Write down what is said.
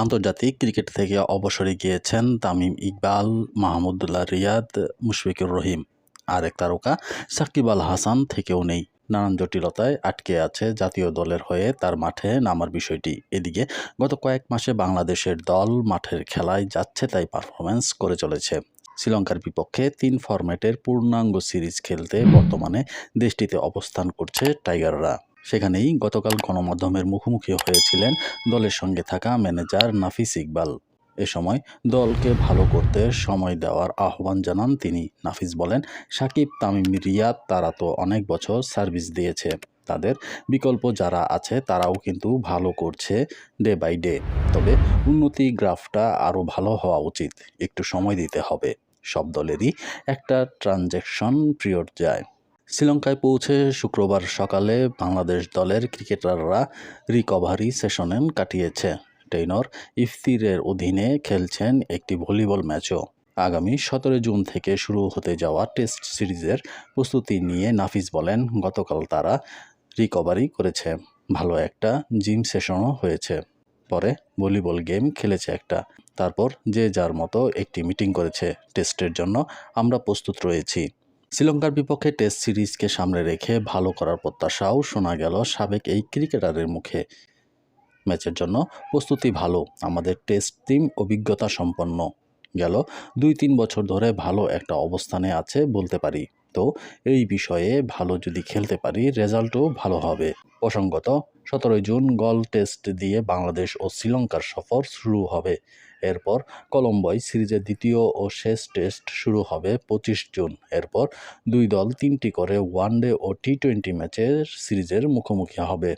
আন্তর্জাতিক ক্রিকেট থেকে অবসরে গিয়েছেন তামিম ইকবাল, মাহমুদুল্লাহ রিয়াদ, মুশফিকুর রহিম। আরেক তারকা সাকিব আল হাসান থেকেও নেই। নানান জটিলতায় আটকে আছে জাতীয় দলের হয়ে তার মাঠে নামার বিষয়টি। এদিকে গত কয়েক মাসে বাংলাদেশের দল মাঠের খেলায় যাচ্ছে তাই পারফরম্যান্স করে চলেছে। শ্রীলঙ্কার বিপক্ষে ৩ ফরম্যাটের পূর্ণাঙ্গ সিরিজ খেলতে বর্তমানে দেশটিতে অবস্থান করছে টাইগাররা। সেখানেই গতকাল গণমাধ্যমের মুখোমুখি হয়েছিলেন দলের সঙ্গে থাকা ম্যানেজার নাফিস ইকবাল। এ সময় দলকে ভালো করতে সময় দেওয়ার আহ্বান জানান তিনি। নাফিস বলেন, সাকিব, তামিম, রিয়াদ তারা তো অনেক বছর সার্ভিস দিয়েছে। তাদের বিকল্প যারা আছে তারাও কিন্তু ভালো করছে ডে বাই ডে। তবে উন্নতি গ্রাফটা আরও ভালো হওয়া উচিত। একটু সময় দিতে হবে। সব দলেরই একটা ট্রানজ্যাকশন পিরিয়ড যায়। শ্রীলঙ্কায় পৌঁছে শুক্রবার সকালে বাংলাদেশ দলের ক্রিকেটাররা রিকভারি সেশনে কাটিয়েছে। টেইনর ইফতিরের অধীনে খেলছেন একটি ভলিবল ম্যাচও। আগামী 17 জুন থেকে শুরু হতে যাওয়া টেস্ট সিরিজের প্রস্তুতি নিয়ে নাফিস বলেন, গতকাল তারা রিকভারি করেছে। ভালো একটা জিম সেশনও হয়েছে। পরে ভলিবল গেম খেলেছে একটা। তারপর যে যার মতো একটি মিটিং করেছে। টেস্টের জন্য আমরা প্রস্তুত রয়েছি। শ্রীলঙ্কার বিপক্ষে টেস্ট সিরিজকে সামনে রেখে ভালো করার প্রত্যাশাও শোনা গেল সাবেক এই ক্রিকেটারের মুখে। ম্যাচের জন্য প্রস্তুতি ভালো। আমাদের টেস্ট টিম অভিজ্ঞতা সম্পন্ন। গেল 2-3 বছর ধরে ভালো একটা অবস্থানে আছে বলতে পারি। তো এই বিষয়ে ভালো যদি খেলতে পারি রেজাল্টও ভালো হবে। প্রসঙ্গত 17 জুন গল টেস্ট দিয়ে বাংলাদেশ ও শ্রীলঙ্কার সফর শুরু হবে। এরপর কলম্বোয় সিরিজের দ্বিতীয় ও শেষ টেস্ট শুরু হবে 25 জুন। এরপর দুই দল 3টি করে ওয়ানডে ও টি-20 ম্যাচের সিরিজের মুখোমুখি হবে।